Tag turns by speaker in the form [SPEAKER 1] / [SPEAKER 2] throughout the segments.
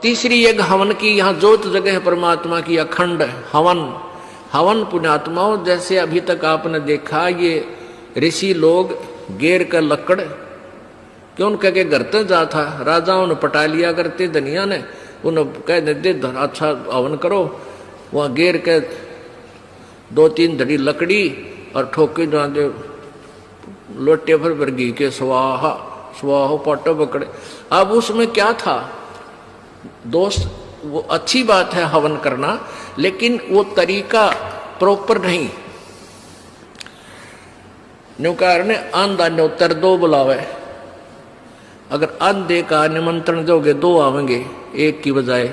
[SPEAKER 1] तीसरी एक हवन की, यहाँ जोत जगह है परमात्मा की, अखंड हवन। हवन पुण्यात्माओं, जैसे अभी तक आपने देखा ये ऋषि लोग गेर का लकड़ क्यों कह के घर तक जा था, राजाओं ने पटा लिया करते, धनिया ने उन्हें कह देते अच्छा हवन करो, वहाँ गेर के 2-3 धड़ी लकड़ी और ठोके जा दे लोटे भर घी के स्वाहा स्वाहो पाटो पकड़े। अब उसमें क्या था दोस्त, वो अच्छी बात है हवन करना, लेकिन वो तरीका प्रॉपर नहीं। न्यूकार ने आंधा न्योतर 2 बुलावे, अगर आंधे का निमंत्रण दोगे 2 आवेंगे 1 की बजाय।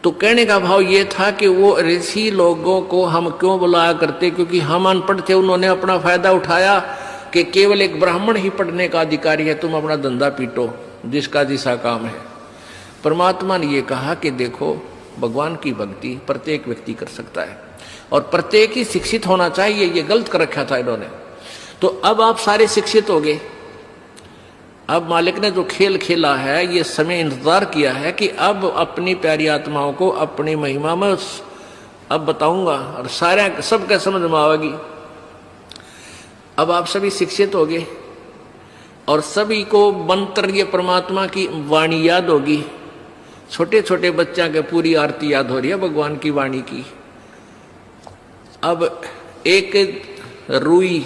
[SPEAKER 1] तो कहने का भाव ये था कि वो ऋषि लोगों को हम क्यों बुलाया करते, क्योंकि हम अनपढ़ थे, उन्होंने अपना फायदा उठाया कि केवल एक ब्राह्मण ही पढ़ने का अधिकारी है, तुम अपना धंधा पीटो जिसका जिसा काम है। परमात्मा ने ये कहा कि देखो भगवान की भक्ति प्रत्येक व्यक्ति कर सकता है और प्रत्येक ही शिक्षित होना चाहिए, ये गलत कर रखा था इन्होंने। तो अब आप सारे शिक्षित हो गए। अब मालिक ने जो खेल खेला है, ये समय इंतजार किया है कि अब अपनी प्यारी आत्माओं को अपनी महिमा में अब बताऊंगा और सारे सबका समझ में आएगी। अब आप सभी शिक्षित हो गए और सभी को मंत्र ये परमात्मा की वाणी याद होगी। छोटे छोटे बच्चा के पूरी आरती याद हो रही है भगवान की वाणी की। अब एक रुई,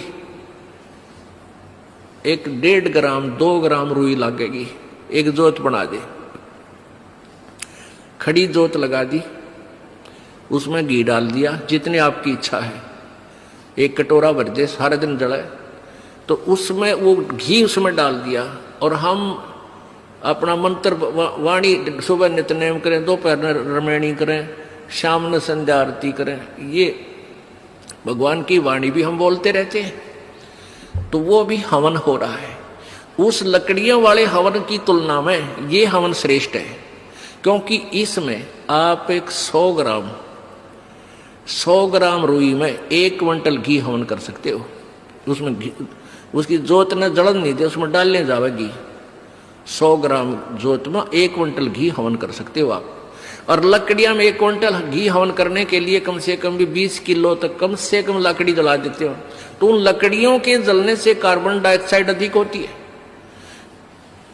[SPEAKER 1] 1.5 ग्राम 2 ग्राम रुई लगेगी, एक जोत बना दे, खड़ी जोत लगा दी, उसमें घी डाल दिया जितनी आपकी इच्छा है, 1 कटोरा भर दे, सारे दिन जलाए। तो उसमें वो घी उसमें डाल दिया और हम अपना मंत्र वाणी सुबह नित्यनेम करें, दोपहर में रमैणी करें, शाम में संध्या आरती करें, ये भगवान की वाणी भी हम बोलते रहते हैं। तो वो भी हवन हो रहा है। उस लकड़ियों वाले हवन की तुलना में ये हवन श्रेष्ठ है, क्योंकि इसमें आप एक 100 ग्राम रुई में 1 क्विंटल घी हवन कर सकते हो। उसमें घी, उसकी जोत ने जलन नहीं दे, उसमें डालने जाएगी। 100 ग्राम जोत में 1 क्विंटल घी हवन कर सकते हो आप। और लकड़ियां में 1 क्विंटल घी हवन करने के लिए कम से कम भी 20 किलो तक कम से कम लकड़ी जला देते हो। तो उन लकड़ियों के जलने से कार्बन डाइऑक्साइड अधिक होती है।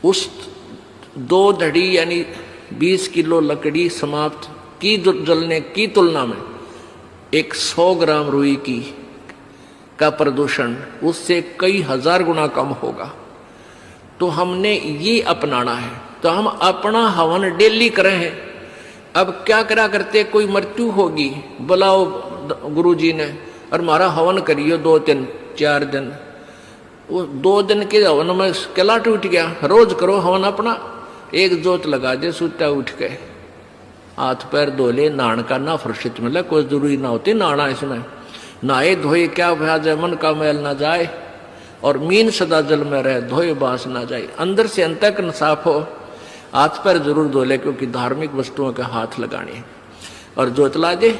[SPEAKER 1] उस 2 धड़ी यानी 20 किलो लकड़ी समाप्त की जलने की तुलना में 100 ग्राम रुई की का प्रदूषण उससे कई हजार गुना कम होगा। तो हमने ये अपनाना है। तो हम अपना हवन डेली करें हैं। अब क्या करा करते, कोई मृत्यु होगी, बुलाओ गुरुजी ने और हमारा हवन करियो 2 दिन 4 दिन। वो 2 दिन के हवन में किला टूट गया। रोज करो हवन अपना, 1 जोत लगा दे, सुता उठ के हाथ पैर धो ले, नहान का ना फुर्सत मिले, कोई जरूरी ना होती नहाना। इसमें नहाए धोए क्या भ्याज है, मन का मैल ना जाए और मीन सदा जल में रहे, धोए बांस ना जाए। अंदर से अंत तक साफ हो, हाथ पैर जरूर धो ले, क्योंकि धार्मिक वस्तुओं के हाथ लगाने। और जोत ला दे,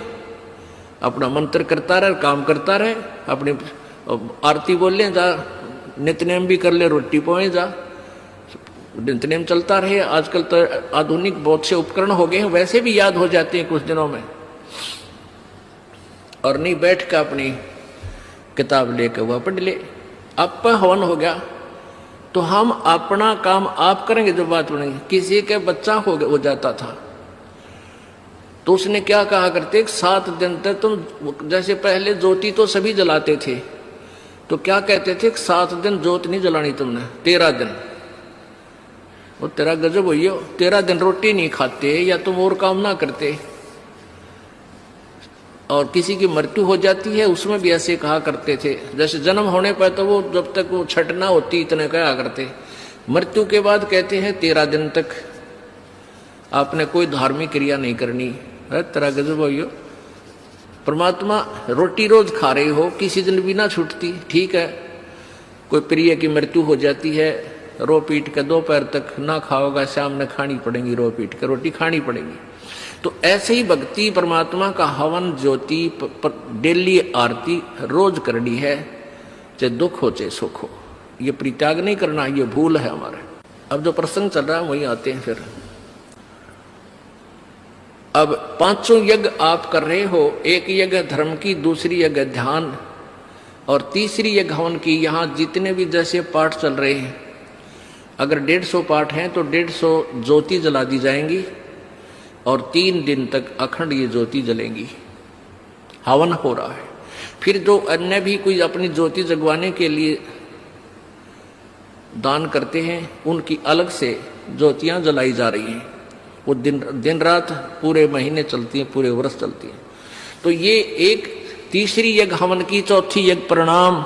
[SPEAKER 1] अपना मंत्र करता रहे, काम करता रहे, अपनी आरती बोल ले, जा नित्यनेम भी कर ले, रोटी पोए जा, नित्यनेम चलता रहे। आजकल तो आधुनिक बहुत से उपकरण हो गए हैं, वैसे भी याद हो जाते हैं कुछ दिनों में। और नहीं बैठ कर अपनी किताब लेकर वह पढ़ ले। अब पर हवन हो गया तो हम अपना काम आप करेंगे। जो बात बनेगी, किसी के बच्चा हो जाता था तो उसने क्या कहा करते, 7 दिन तक तुम, जैसे पहले ज्योति तो सभी जलाते थे, तो क्या कहते थे, 7 दिन ज्योत नहीं जलानी तुमने, 13 दिन। वो तेरा गजब हुई हो, 13 दिन रोटी नहीं खाते या तुम और काम ना करते। और किसी की मृत्यु हो जाती है उसमें भी ऐसे कहा करते थे। जैसे जन्म होने पर तो वो जब तक वो छठ ना होती इतने कहा करते, मृत्यु के बाद कहते हैं 13 दिन तक आपने कोई धार्मिक क्रिया नहीं करनी। अरे तेरा गजब हो। परमात्मा रोटी रोज खा रहे हो, किसी दिन भी ना छूटती, ठीक है। कोई प्रिय की मृत्यु हो जाती है, रो पीट के दोपहर तक ना खाओगा, शाम में खानी पड़ेगी, रो पीट के रोटी खानी पड़ेगी। तो ऐसे ही भक्ति परमात्मा का हवन ज्योति डेली आरती रोज करनी है, चाहे दुख हो चाहे सुख हो। ये परित्याग नहीं करना, ये भूल है हमारे। अब जो प्रसंग चल रहा है वही आते हैं फिर। अब पांचों यज्ञ आप कर रहे हो, एक यज्ञ धर्म की, दूसरी यज्ञ ध्यान और तीसरी यज्ञ हवन की। यहाँ जितने भी जैसे पाठ चल रहे हैं, अगर 150 पाठ हैं तो 150 ज्योति जला दी जाएंगी और 3 दिन तक अखंड ये ज्योति जलेंगी। हवन हो रहा है। फिर जो अन्य भी कोई अपनी ज्योति जगवाने के लिए दान करते हैं, उनकी अलग से ज्योतियां जलाई जा रही हैं। वो दिन रात पूरे महीने चलती हैं, पूरे वर्ष चलती हैं। तो ये एक तीसरी यज्ञ हवन की, चौथी यज्ञ प्रणाम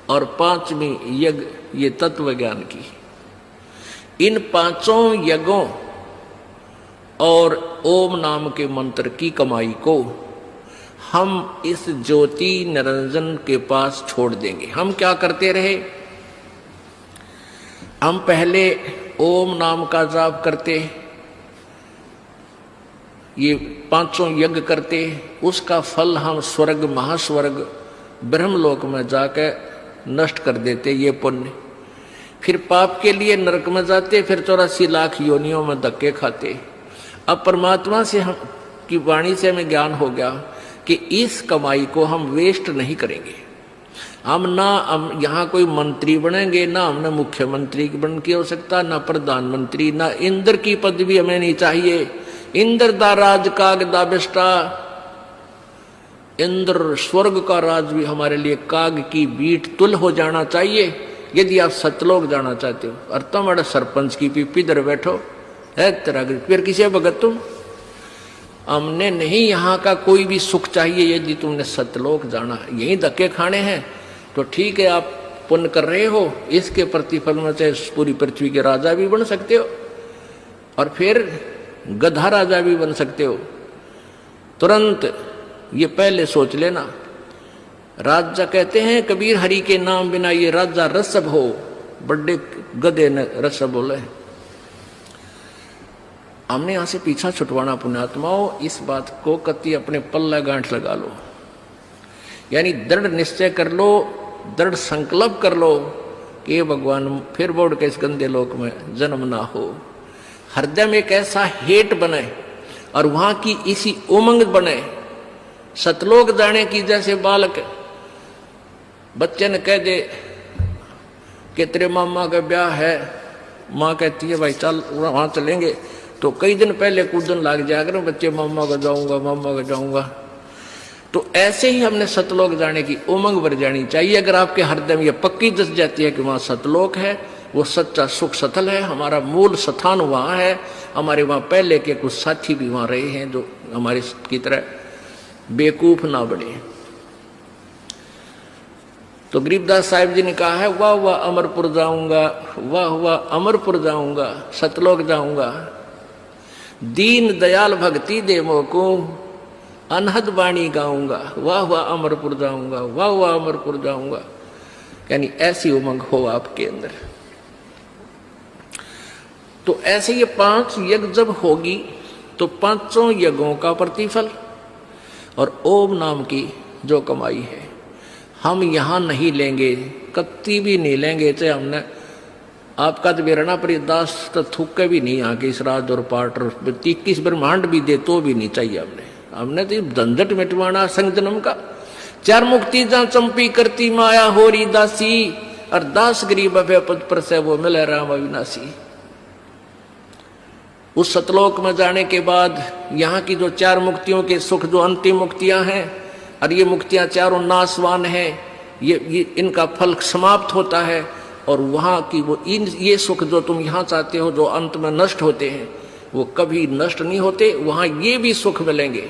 [SPEAKER 1] और पांचवी यज्ञ ये तत्व ज्ञान की। इन पांचों यज्ञों और ओम नाम के मंत्र की कमाई को हम इस ज्योति निरंजन के पास छोड़ देंगे। हम क्या करते रहे, हम पहले ओम नाम का जाप करते, ये पांचों यज्ञ करते, उसका फल हम स्वर्ग, महास्वर्ग, ब्रह्मलोक में जाकर नष्ट कर देते ये पुण्य। फिर पाप के लिए नरक में जाते, फिर 84 लाख योनियों में धक्के खाते। अब परमात्मा से हम की वाणी से हमें ज्ञान हो गया कि इस कमाई को हम वेस्ट नहीं करेंगे। हम यहाँ कोई मंत्री बनेंगे, ना हमने मुख्यमंत्री बन की हो सकता, ना प्रधानमंत्री, ना इंद्र की पदवी हमें नहीं चाहिए। इंद्र दा राज काग दा बिष्टा, इंद्र स्वर्ग का राज भी हमारे लिए काग की बीट तुल हो जाना चाहिए। यदि आप सतलोक जाना चाहते हो और तुम्हारे सरपंच की पीपी इधर बैठो है तेरा, फिर किसे भगत तुम? हमने नहीं यहाँ का कोई भी सुख चाहिए। यदि तुमने सतलोक जाना, यही धक्के खाने हैं, तो ठीक है, आप पुण्य कर रहे हो, इसके प्रतिफल में चाहे पूरी पृथ्वी के राजा भी बन सकते हो और फिर गधा राजा भी बन सकते हो। तुरंत ये पहले सोच लेना। राजा कहते हैं कबीर, हरि के नाम बिना ये राजा रसब हो। बड़े गधे ने रसब बोले। हमने यहां से पीछा छुटवाना पुण्यात्माओं, इस बात को कति अपने पल्ला गांठ लगा लो, यानी दृढ़ निश्चय कर लो, दृढ़ संकल्प कर लो कि भगवान फिर बोर्ड के इस गंदे लोक में जन्म ना हो। हृदय में एक ऐसा हेट बने और वहां की इसी उमंग बने, सतलोक जाने की। जैसे बालक बच्चे ने कह दे कि तेरे मामा का ब्याह है, माँ कहती है भाई चल वहां चलेंगे, तो कई दिन पहले कूदन लग जाकर बच्चे मामा का जाऊंगा, मामा का जाऊंगा। तो ऐसे ही हमने सतलोक जाने की उमंग भर जानी चाहिए। अगर आपके हृदय में ये पक्की दस जाती है कि वहां सतलोक है, वो सच्चा सुख सतल है, हमारा मूल स्थान वहां है, हमारे वहां पहले के कुछ साथी भी वहां रहे हैं जो हमारे की तरह बेवकूफ ना बने। तो गरीबदास साहिब जी ने कहा है, वाह वाह अमरपुर जाऊंगा, वाह वाह अमरपुर जाऊंगा, सतलोक जाऊंगा, दीन दयाल भक्ति दे मोको, अनहद वाणी गाऊंगा, वाह वाह अमरपुर जाऊंगा, वाह वाह अमरपुर जाऊंगा। यानी ऐसी उमंग हो आपके अंदर। तो ऐसे ये 5 यज्ञ जब होगी तो पांचों यज्ञों का प्रतिफल और ओम नाम की जो कमाई है हम यहां नहीं लेंगे, कत्ती भी नहीं लेंगे। चाहे हमने आपका तो बेरना पर दास तो थूके भी नहीं आके इस राज और पाठ 21 ब्रह्मांड भी दे तो भी नहीं चाहिए। हमने तो झंझट मिटवाना संग जन्म का। 4 मुक्ति जहां चंपी करती माया होरी दासी, और दास गरीब अभय पद पर से वो मिले राम अविनाशी। उस सतलोक में जाने के बाद यहाँ की जो 4 मुक्तियों के सुख, जो अंतिम मुक्तियां हैं, और ये मुक्तियां चारों नाशवान हैं, ये इनका फल समाप्त होता है। और वहाँ की वो ये सुख जो तुम यहाँ चाहते हो, जो अंत में नष्ट होते हैं, वो कभी नष्ट नहीं होते। वहाँ ये भी सुख मिलेंगे।